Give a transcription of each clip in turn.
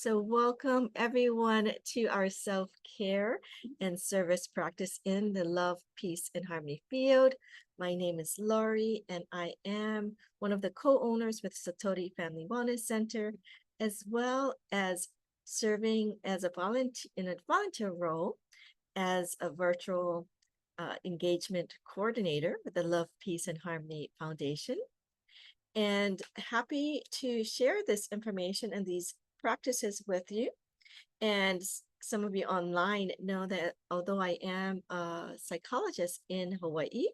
So, welcome everyone to our self care and service practice in the Love, Peace, and Harmony field. My name is Laurie, and I am one of the co owners with Satori Family Wellness Center, as well as serving as a volunteer in a volunteer role as a virtual engagement coordinator with the Love, Peace, and Harmony Foundation. And happy to share this information and these practices with you. And some of you online know that although I am a psychologist in Hawaii,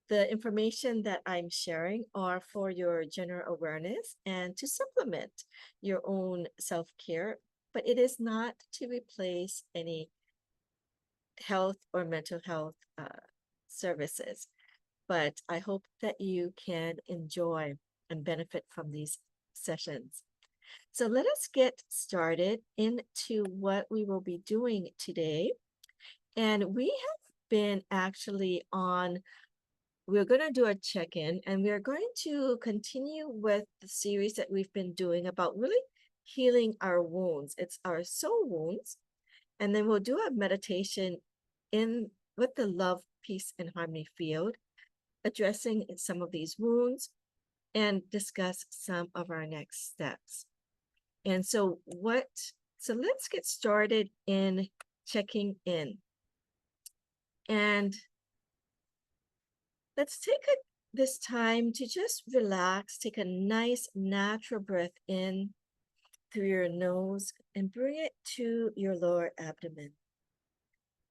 the information that I'm sharing are for your general awareness and to supplement your own self care, but it is not to replace any health or mental health services. But I hope that you can enjoy and benefit from these sessions. So let us get started into what we will be doing today. And we have been actually we're going to do a check-in and we're going to continue with the series that we've been doing about really healing our wounds. It's our soul wounds. And then we'll do a meditation with the love, peace, and harmony field, addressing some of these wounds and discuss some of our next steps. And so let's get started in checking in. And let's take this time to just relax, take a nice natural breath in through your nose and bring it to your lower abdomen.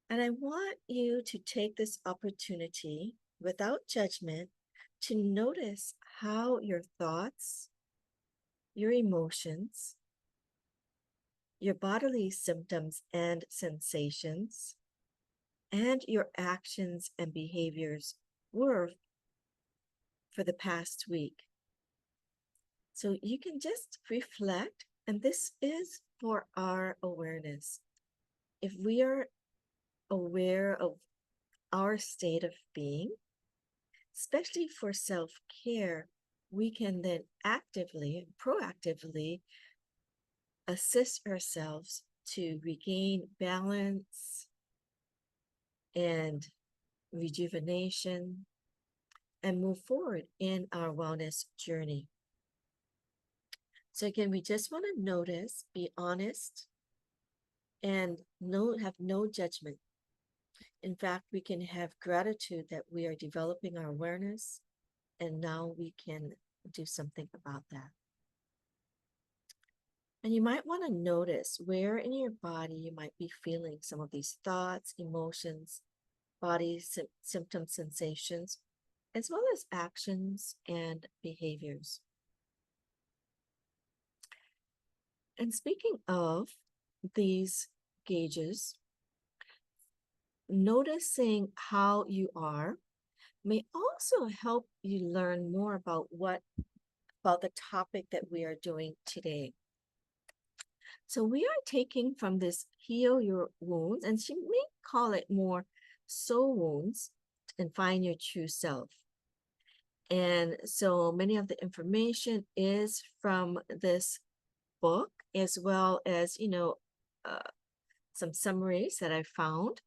And I want you to take this opportunity without judgment to notice how your thoughts, your emotions, your bodily symptoms and sensations, and your actions and behaviors were for the past week. So you can just reflect, and this is for our awareness. If we are aware of our state of being, especially for self-care, we can then actively, proactively assist ourselves to regain balance and rejuvenation and move forward in our wellness journey. So again, we just want to notice, be honest, and have no judgment. In fact, we can have gratitude that we are developing our awareness, and now we can do something about that. And you might want to notice where in your body you might be feeling some of these thoughts, emotions, body symptoms, sensations, as well as actions and behaviors. And speaking of these gauges, noticing how you are may also help you learn more about the topic that we are doing today. So we are taking from this Heal Your Wounds, and she may call it more Soul Wounds, and Find Your True Self. And so many of the information is from this book, as well as, some summaries that I found.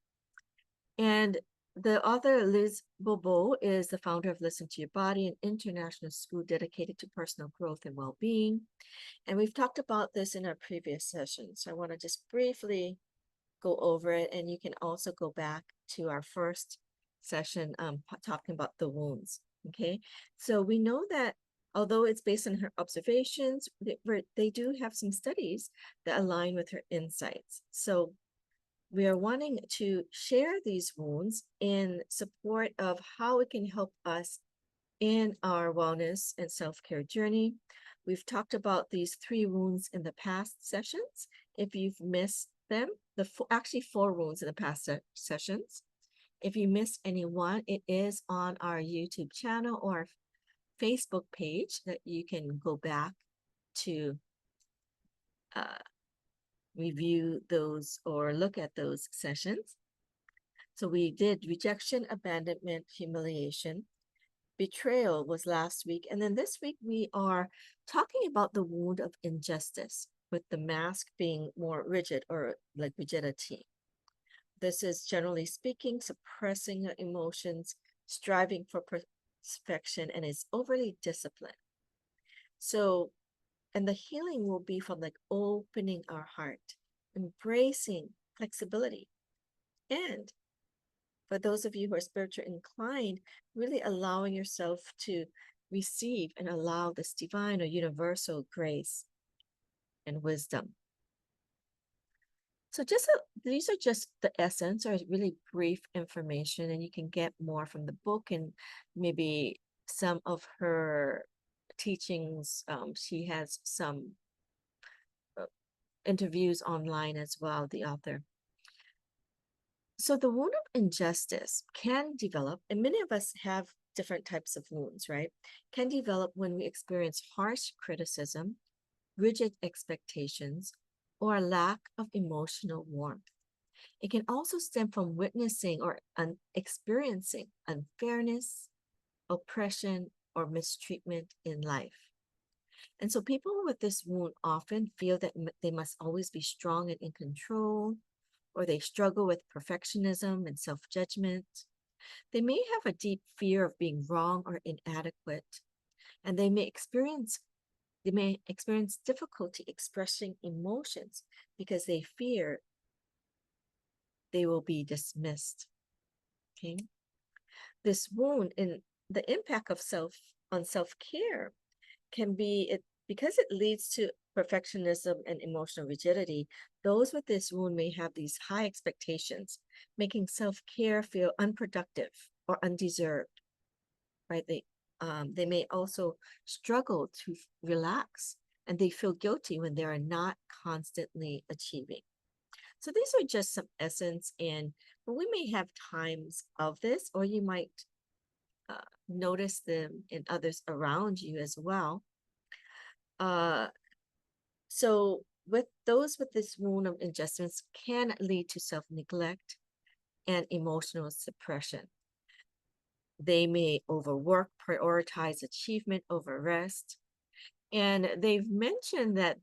And the author, Liz Bobo, is the founder of Listen to Your Body, an international school dedicated to personal growth and well-being. And we've talked about this in our previous session. So I want to just briefly go over it. And you can also go back to our first session talking about the wounds. Okay. So we know that although it's based on her observations, they do have some studies that align with her insights. So we are wanting to share these wounds in support of how it can help us in our wellness and self-care journey. We've talked about these 3 wounds in the past sessions. If you've missed them, actually 4 wounds in the past sessions. If you missed any one, it is on our YouTube channel or Facebook page that you can go back to review those or look at those sessions. So we did rejection, abandonment, humiliation. Betrayal was last week. And then this week we are talking about the wound of injustice. with the mask being more rigid or like rigidity. This is, generally speaking, suppressing your emotions, striving for perfection, and is overly disciplined. So, and the healing will be from like opening our heart, embracing flexibility, and for those of you who are spiritually inclined, really allowing yourself to receive and allow this divine or universal grace and wisdom. So these are just the essence or really brief information, and you can get more from the book and maybe some of her teachings. She has some interviews online as well, the author. So the wound of injustice can develop, and many of us have different types of wounds, right? Can develop when we experience harsh criticism, rigid expectations, or a lack of emotional warmth. It can also stem from witnessing or experiencing unfairness, oppression, or mistreatment in life. And so people with this wound often feel that they must always be strong and in control, or they struggle with perfectionism and self-judgment. They may have a deep fear of being wrong or inadequate, and they may experience difficulty expressing emotions because they fear they will be dismissed. Okay. This wound and the impact of self-care can be it because it leads to perfectionism and emotional rigidity. Those with this wound may have these high expectations, making self-care feel unproductive or undeserved, right? They may also struggle to relax, and they feel guilty when they are not constantly achieving. So these are just some essence, and we may have times of this, or you might notice them in others around you as well. So with those with this wound of injustice can lead to self-neglect and emotional suppression. They may overwork, prioritize achievement over rest. And they've mentioned that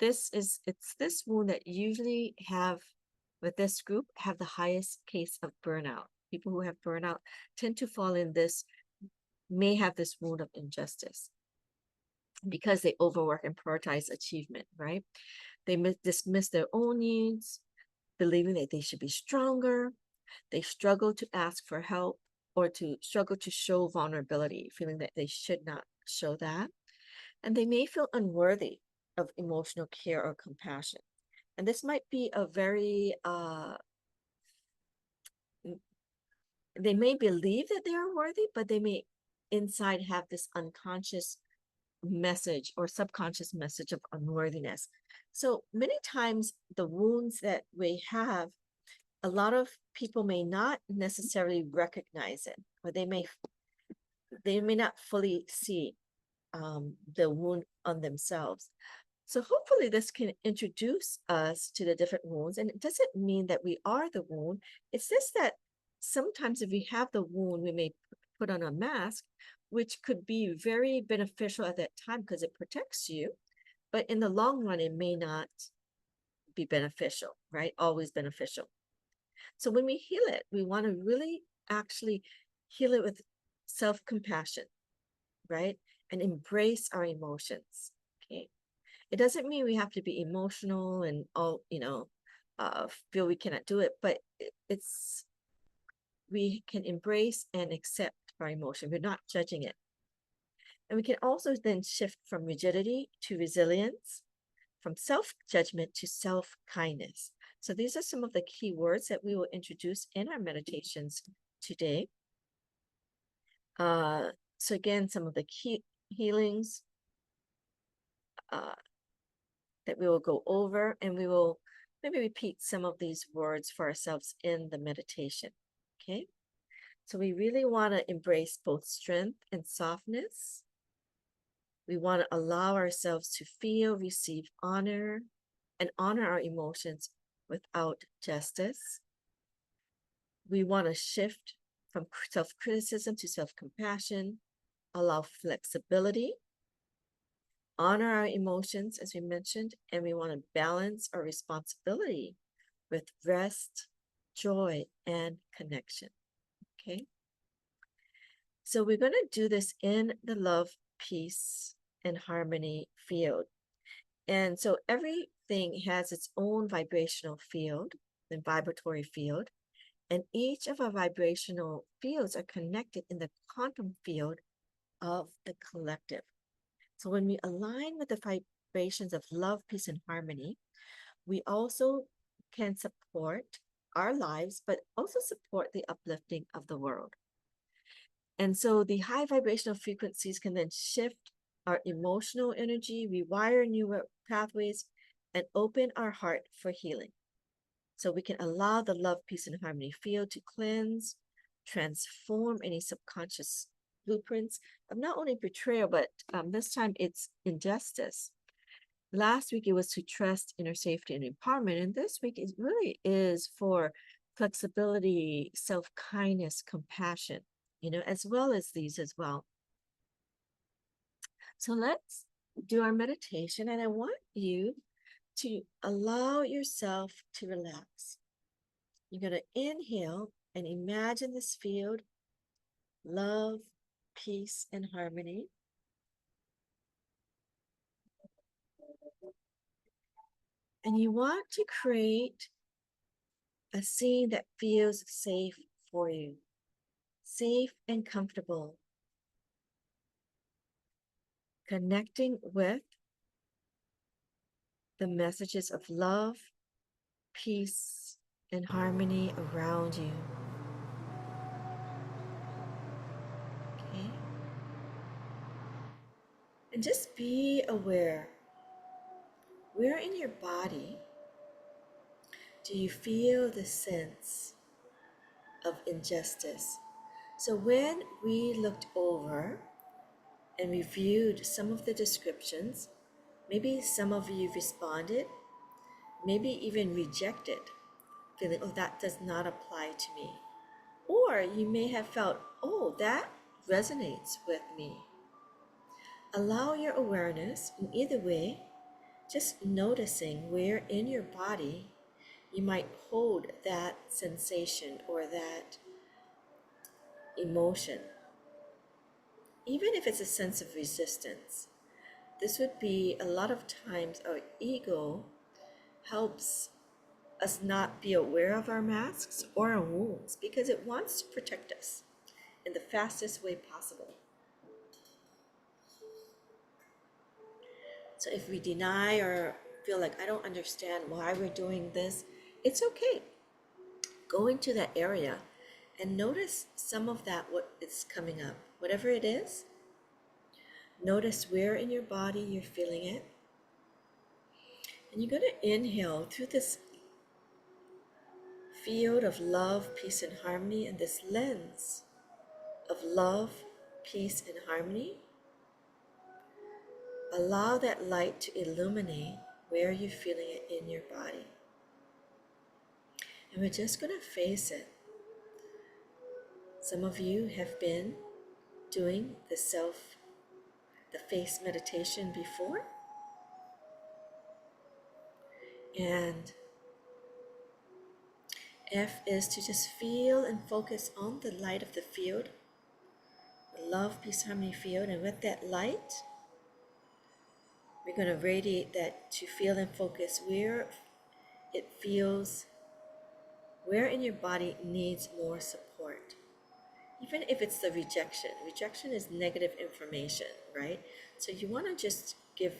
it's this wound that usually have with this group have the highest case of burnout. People who have burnout tend to fall in this, may have this wound of injustice because they overwork and prioritize achievement, right? They dismiss their own needs, believing that they should be stronger. They struggle to ask for help or to struggle to show vulnerability, feeling that they should not show that. And they may feel unworthy of emotional care or compassion. And this might be a very, they may believe that they are worthy, but they may inside have this unconscious message or subconscious message of unworthiness. So many times the wounds that we have, a lot of people may not necessarily recognize it, or they may not fully see the wound on themselves. So hopefully this can introduce us to the different wounds. And it doesn't mean that we are the wound. It's just that sometimes if we have the wound, we may put on a mask, which could be very beneficial at that time because it protects you. But in the long run, it may not be beneficial, right? Always beneficial. So when we heal it, we want to really actually heal it with self-compassion, right? And embrace our emotions, okay? It doesn't mean we have to be emotional and all, feel we cannot do it, but we can embrace and accept our emotion. We're not judging it. And we can also then shift from rigidity to resilience, from self-judgment to self-kindness. So these are some of the key words that we will introduce in our meditations today. So again, some of the key healings that we will go over, and we will maybe repeat some of these words for ourselves in the meditation, okay? So we really want to embrace both strength and softness. We want to allow ourselves to feel, receive honor, and honor our emotions without justice. We want to shift from self-criticism to self-compassion, allow flexibility, honor our emotions, as we mentioned, and we want to balance our responsibility with rest, joy, and connection. Okay? So we're going to do this in the love, peace, and harmony field. And so everything has its own vibrational field, the vibratory field, and each of our vibrational fields are connected in the quantum field of the collective. So when we align with the vibrations of love, peace, and harmony, we also can support our lives, but also support the uplifting of the world. And so the high vibrational frequencies can then shift our emotional energy, rewire new pathways, and open our heart for healing. So we can allow the love, peace, and harmony field to cleanse, transform any subconscious blueprints of not only betrayal, but this time it's injustice. Last week it was to trust, inner safety, and empowerment. And this week it really is for flexibility, self-kindness, compassion, as well as these as well. So let's do our meditation, and I want you to allow yourself to relax. You're going to inhale and imagine this field, love, peace, and harmony. And you want to create a scene that feels safe for you, safe and comfortable, connecting with the messages of love, peace, and harmony around you. Okay? And just be aware, where in your body do you feel the sense of injustice? So when we looked over and reviewed some of the descriptions, maybe some of you responded, maybe even rejected, feeling, oh, that does not apply to me. Or you may have felt, oh, that resonates with me. Allow your awareness in either way, just noticing where in your body you might hold that sensation or that emotion. Even if it's a sense of resistance, this would be a lot of times our ego helps us not be aware of our masks or our wounds because it wants to protect us in the fastest way possible. So if we deny or feel like I don't understand why we're doing this, it's okay. Go into that area and notice some of that, what is coming up. Whatever it is, notice where in your body you're feeling it. And you're going to inhale through this field of love, peace, and harmony, and this lens of love, peace, and harmony. Allow that light to illuminate where you're feeling it in your body. And we're just going to face it. Some of you have been doing the face meditation before. And F is to just feel and focus on the light of the field, the love, peace, harmony field. And with that light, we're going to radiate that to feel and focus where it feels, where in your body needs more support. Even if it's the rejection. Rejection is negative information, right? So you want to just give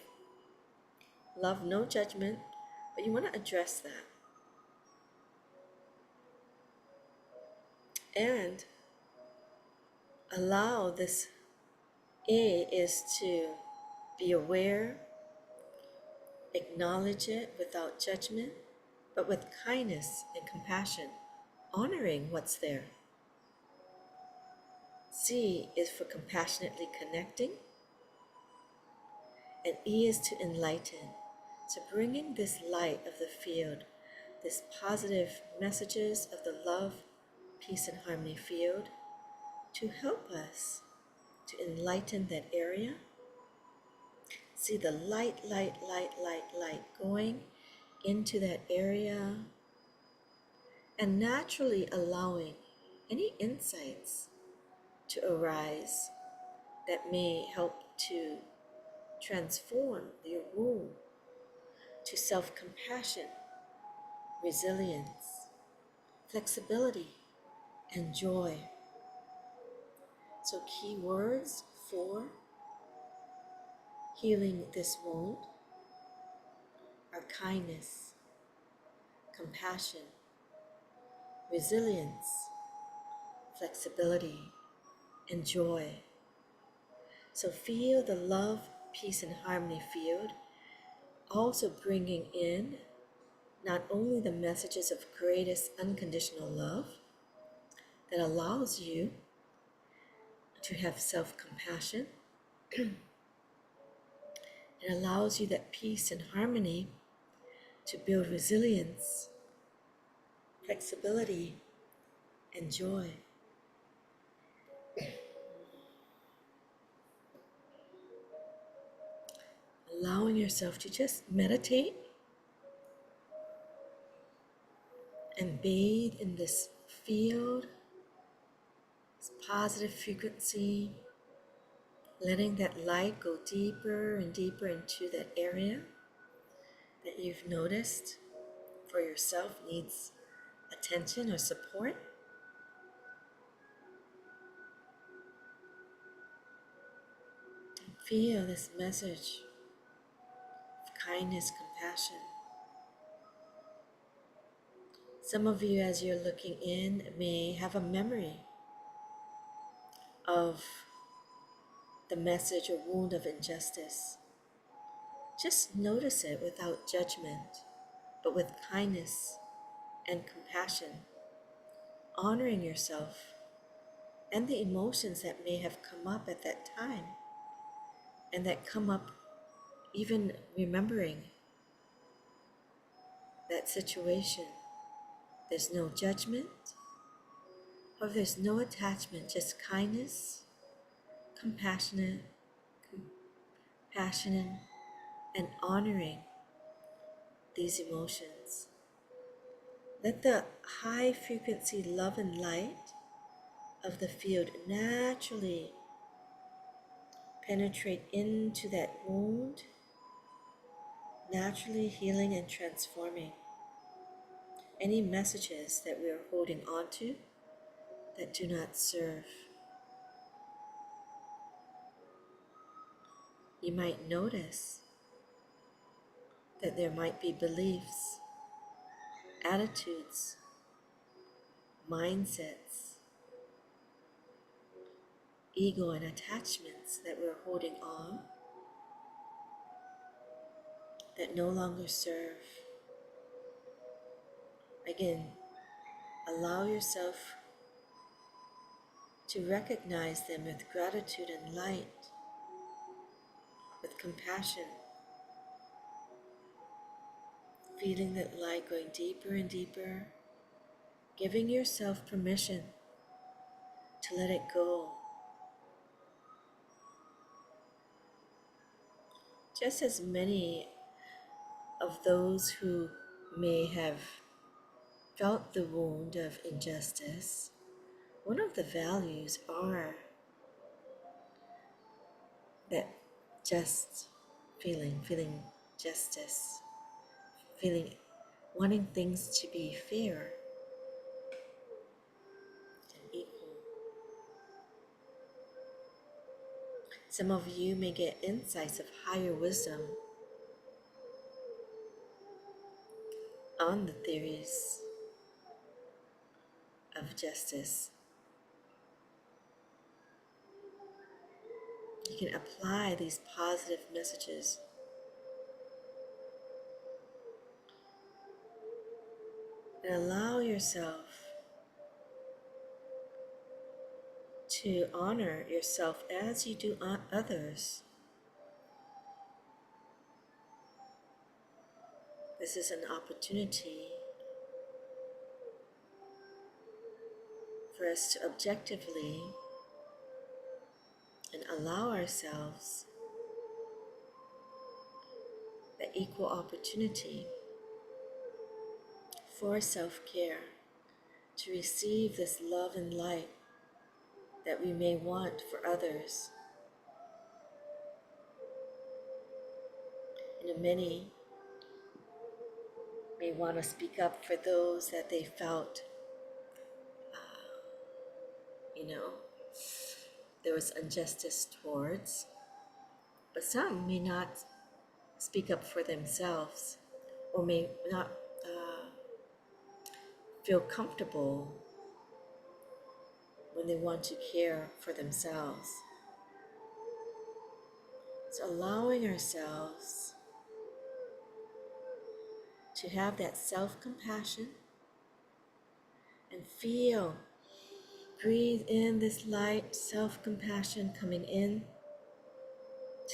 love, no judgment, but you want to address that. And allow this A is to be aware, acknowledge it without judgment, but with kindness and compassion, honoring what's there. C is for compassionately connecting, and E is to enlighten. So bringing this light of the field, this positive messages of the love, peace, and harmony field to help us to enlighten that area, See the light going into that area and naturally allowing any insights to arise that may help to transform your wound to self-compassion, resilience, flexibility, and joy. So key words for healing this wound are kindness, compassion, resilience, flexibility, and joy. So feel the love, peace, and harmony field, also bringing in not only the messages of greatest unconditional love that allows you to have self-compassion, it allows you that peace and harmony to build resilience, flexibility, and joy. Allowing yourself to just meditate and bathe in this field, this positive frequency, letting that light go deeper and deeper into that area that you've noticed for yourself needs attention or support. Feel this message of kindness, compassion. Some of you, as you're looking in, may have a memory of the message or wound of injustice. Just notice it without judgment, but with kindness and compassion, honoring yourself and the emotions that may have come up at that time and that come up even remembering that situation. There's no judgment or there's no attachment, just kindness, compassionate, and honoring these emotions. Let the high frequency love and light of the field naturally penetrate into that wound, naturally healing and transforming any messages that we are holding on to that do not serve. You might notice that there might be beliefs, attitudes, mindsets, ego and attachments that we're holding on that no longer serve. Again, allow yourself to recognize them with gratitude and light, with compassion, feeling that light going deeper and deeper, giving yourself permission to let it go. Just as many of those who may have felt the wound of injustice, one of the values are that just feeling justice, wanting things to be fair and equal. Some of you may get insights of higher wisdom on the theories of justice. You can apply these positive messages and allow yourself to honor yourself as you do others. This is an opportunity for us to objectively and allow ourselves the equal opportunity for self-care, to receive this love and light that we may want for others. And many may want to speak up for those that they felt, you know, there was injustice towards, but some may not speak up for themselves, or may not feel comfortable when they want to care for themselves. So allowing ourselves to have that self-compassion and feel, breathe in this light self-compassion coming in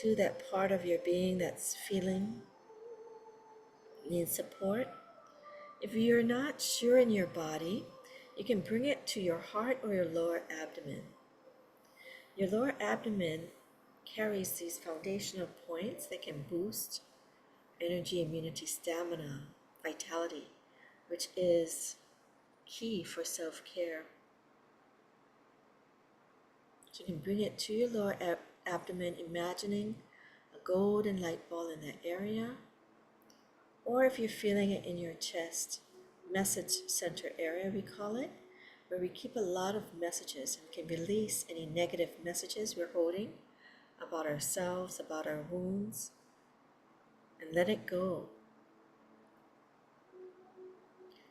to that part of your being that's feeling, needs support. If you're not sure in your body, you can bring it to your heart or your lower abdomen. Your lower abdomen carries these foundational points that can boost energy, immunity, stamina, vitality, which is key for self-care. So you can bring it to your lower abdomen, imagining a golden light ball in that area, or if you're feeling it in your chest, message center area we call it, where we keep a lot of messages and can release any negative messages we're holding about ourselves, about our wounds, and let it go.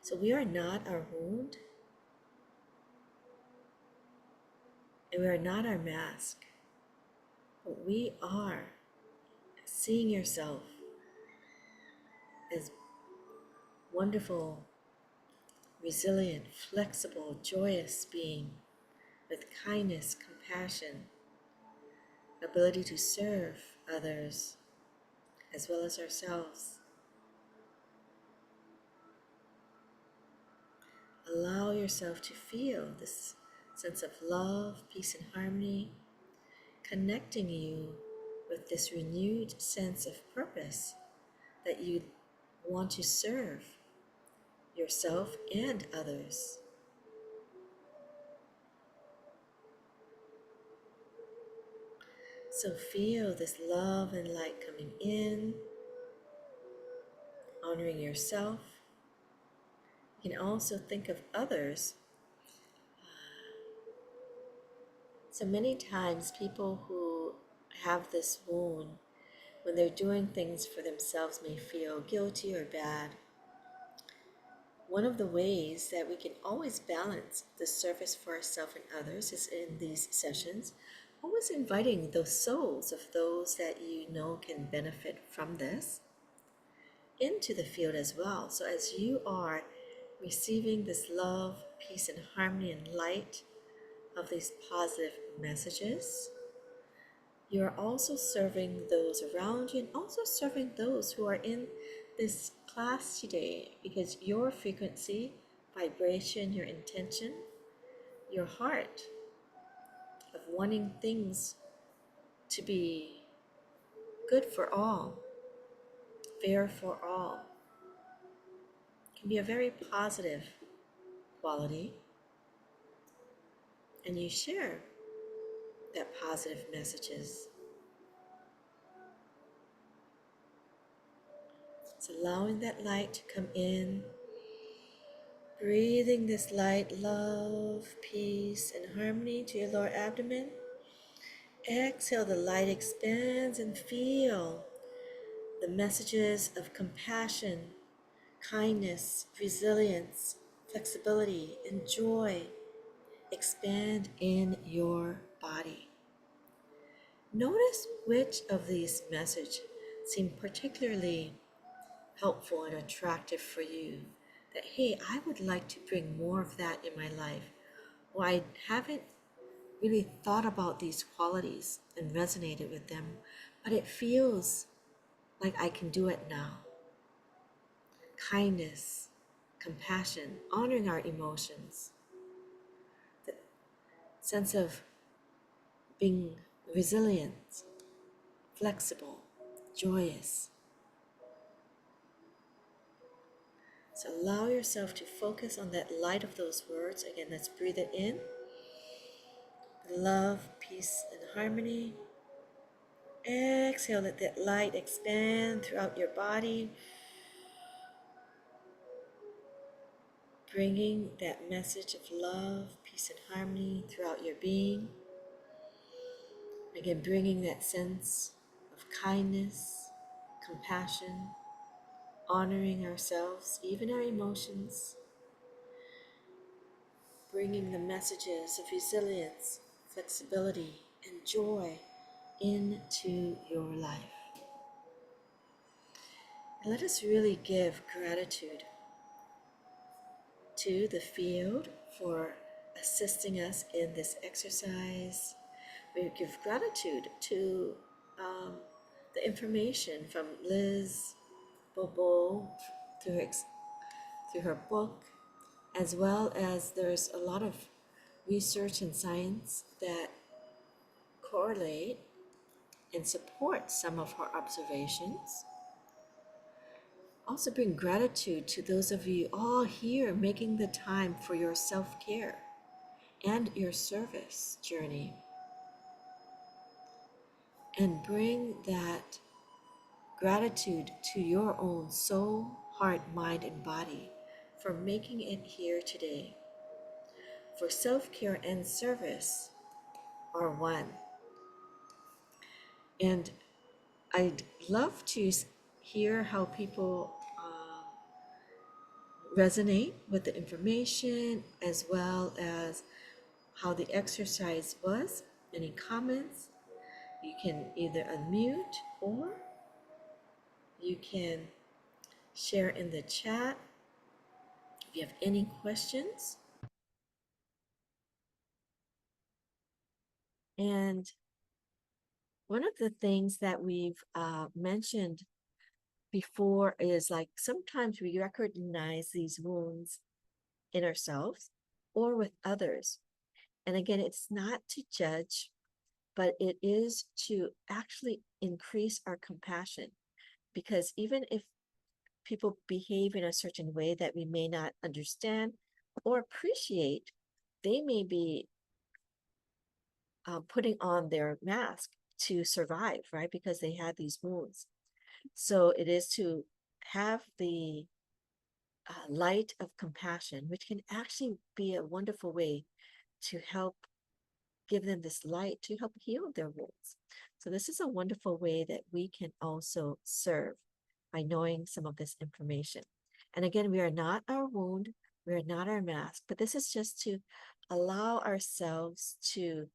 So we are not our wound, and we are not our mask, but we are seeing yourself as wonderful, resilient, flexible, joyous being with kindness, compassion, ability to serve others as well as ourselves. Allow yourself to feel this sense of love, peace, and harmony, connecting you with this renewed sense of purpose that you want to serve yourself and others. So feel this love and light coming in, honoring yourself. You can also think of others. So many times people who have this wound, when they're doing things for themselves, may feel guilty or bad. One of the ways that we can always balance the service for ourselves and others is in these sessions, always inviting those souls of those that you know can benefit from this into the field as well. So as you are receiving this love, peace, and harmony and light of these positive messages, you're also serving those around you and also serving those who are in this class today, because your frequency, vibration, your intention, your heart of wanting things to be good for all, fair for all, can be a very positive quality, and you share that positive messages. It's allowing that light to come in, breathing this light, love, peace, and harmony to your lower abdomen. Exhale, the light expands, and feel the messages of compassion, kindness, resilience, flexibility, and joy expand in your body. Notice which of these messages seem particularly helpful and attractive for you. That, hey, I would like to bring more of that in my life. Or I haven't really thought about these qualities and resonated with them, but it feels like I can do it now. Kindness, compassion, honoring our emotions, the sense of being resilient, flexible, joyous, So allow yourself to focus on that light of those words. Again, let's breathe it in. Love, peace, and harmony. Exhale, let that light expand throughout your body, bringing that message of love, peace, and harmony throughout your being. Again, bringing that sense of kindness, compassion, honoring ourselves, even our emotions, bringing the messages of resilience, flexibility, and joy into your life. And let us really give gratitude to the field for assisting us in this exercise. We give gratitude to the information from Liz Bobo through her book, as well as there's a lot of research and science that correlate and support some of her observations. Also bring gratitude to those of you all here making the time for your self-care and your service journey. And bring that gratitude to your own soul, heart, mind, and body for making it here today. For self-care and service are one. And I'd love to hear how people resonate with the information, as well as how the exercise was. Any comments? You can either unmute or you can share in the chat if you have any questions. And one of the things that we've mentioned before is like sometimes we recognize these wounds in ourselves or with others. And again, it's not to judge, but it is to actually increase our compassion. Because even if people behave in a certain way that we may not understand or appreciate, they may be putting on their mask to survive, right? Because they had these wounds. So it is to have the light of compassion, which can actually be a wonderful way to help give them this light to help heal their wounds. So this is a wonderful way that we can also serve by knowing some of this information. And again, we are not our wound, we are not our mask, but this is just to allow ourselves to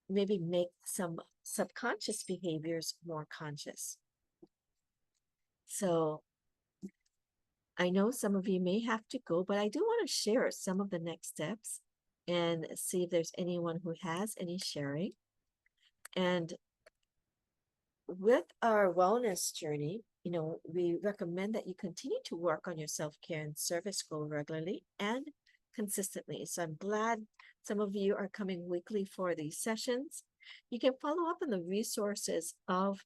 maybe make some subconscious behaviors more conscious. So I know some of you may have to go, but I do want to share some of the next steps and see if there's anyone who has any sharing. And with our wellness journey, we recommend that you continue to work on your self-care and service goal regularly and consistently. So I'm glad some of you are coming weekly for these sessions. You can follow up on the resources of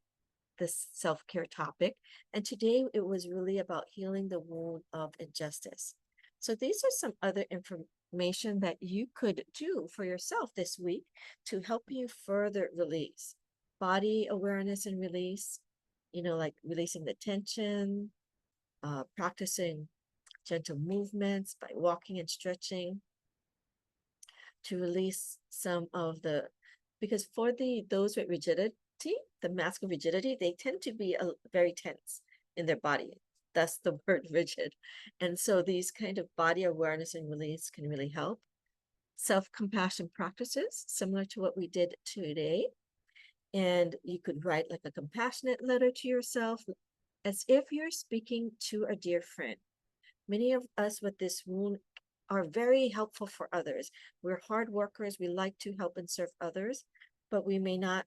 this self-care topic. And today it was really about healing the wound of injustice. So these are some other information that you could do for yourself this week to help you further release. Body awareness and release, like releasing the tension, practicing gentle movements by walking and stretching to release some of the, because for those with rigidity, the mask of rigidity, they tend to be very tense in their body. That's the word rigid. And so these kind of body awareness and release can really help. Self-compassion practices, similar to what we did today. And you could write like a compassionate letter to yourself as if you're speaking to a dear friend. Many of us with this wound are very helpful for others. We're hard workers. We like to help and serve others, but we may not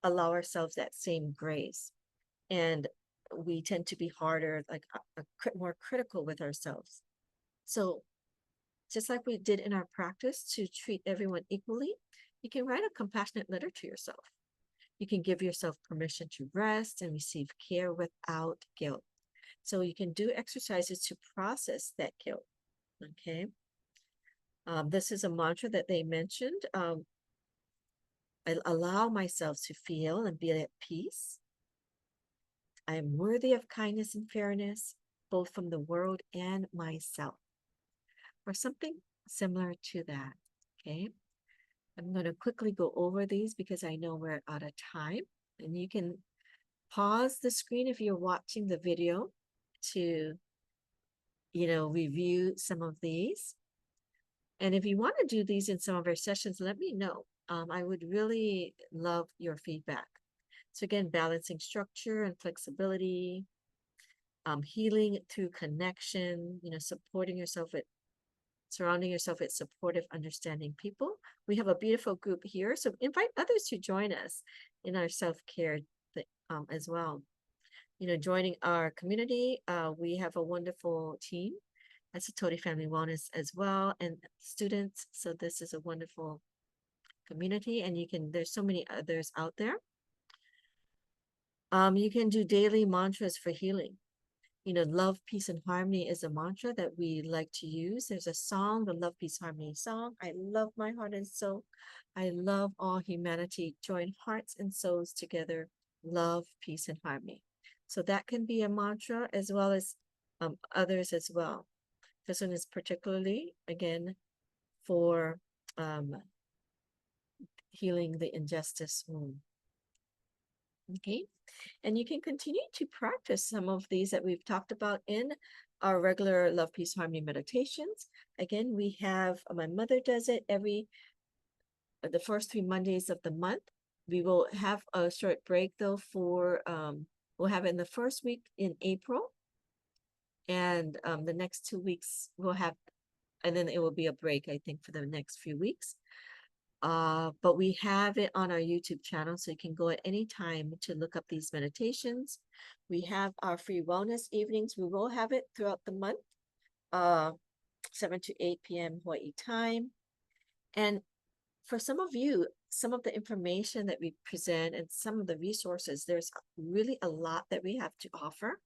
allow ourselves that same grace. And we tend to be harder, like more critical with ourselves. So just like we did in our practice to treat everyone equally, you can write a compassionate letter to yourself. You can give yourself permission to rest and receive care without guilt. So you can do exercises to process that guilt. Okay. This is a mantra that they mentioned. I allow myself to feel and be at peace. I am worthy of kindness and fairness, both from the world and myself, or something similar to that. Okay. I'm going to quickly go over these because I know we're out of time. And you can pause the screen if you're watching the video to, review some of these. And if you want to do these in some of our sessions, let me know. I would really love your feedback. So again, balancing structure and flexibility, healing through connection, surrounding yourself with supportive, understanding people. We have a beautiful group here, so invite others to join us in our self-care as well. Joining our community, we have a wonderful team at Satori Family Wellness as well, and students. So this is a wonderful community, and there's so many others out there. You can do daily mantras for healing. Love, peace, and harmony is a mantra that we like to use. There's a song, the Love, Peace, Harmony song. I love my heart and soul. I love all humanity. Join hearts and souls together. Love, peace, and harmony. So that can be a mantra as well as others as well. This one is particularly, again, for healing the injustice wound. Okay. And you can continue to practice some of these that we've talked about in our regular Love, Peace, Harmony meditations. Again, we have, my mother does it the first 3 Mondays of the month. We will have a short break though we'll have it in the first week in April. And the next 2 weeks we'll have, and then it will be a break, I think, for the next few weeks. But we have it on our YouTube channel, so you can go at any time to look up these meditations. We have our free wellness evenings. We will have it throughout the month, 7 to 8 p.m. Hawaii time. And for some of you, some of the information that we present and some of the resources, there's really a lot that we have to offer.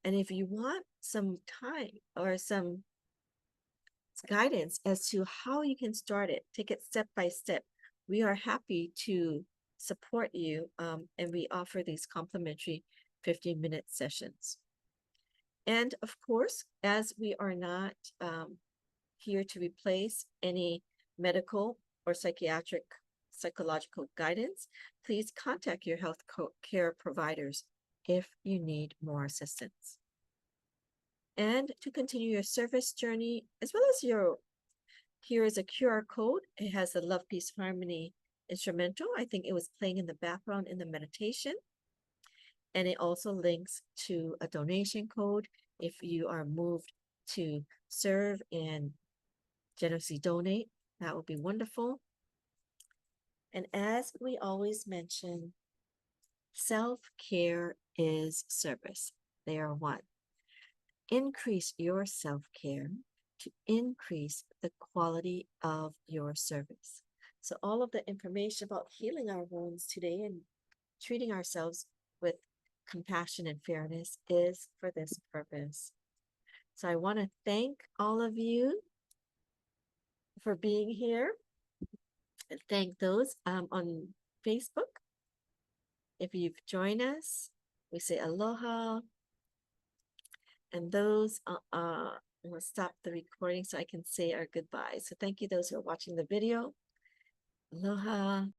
And if you want some time or some guidance as to how you can start it, take it step by step, we are happy to support you, and we offer these complimentary 15-minute sessions. And of course, as we are not here to replace any medical or psychological guidance, please contact your health care providers if you need more assistance. And to continue your service journey, as well as here is a QR code. It has the Love, Peace, Harmony instrumental. I think it was playing in the background in the meditation. And it also links to a donation code if you are moved to serve and generously donate. That would be wonderful. And as we always mention, self-care is service. They are one. Increase your self-care to increase the quality of your service. So all of the information about healing our wounds today and treating ourselves with compassion and fairness is for this purpose. So I want to thank all of you for being here, and thank those on Facebook. If you've joined us, we say aloha. And those, we'll stop the recording so I can say our goodbyes. So thank you those who are watching the video. Aloha.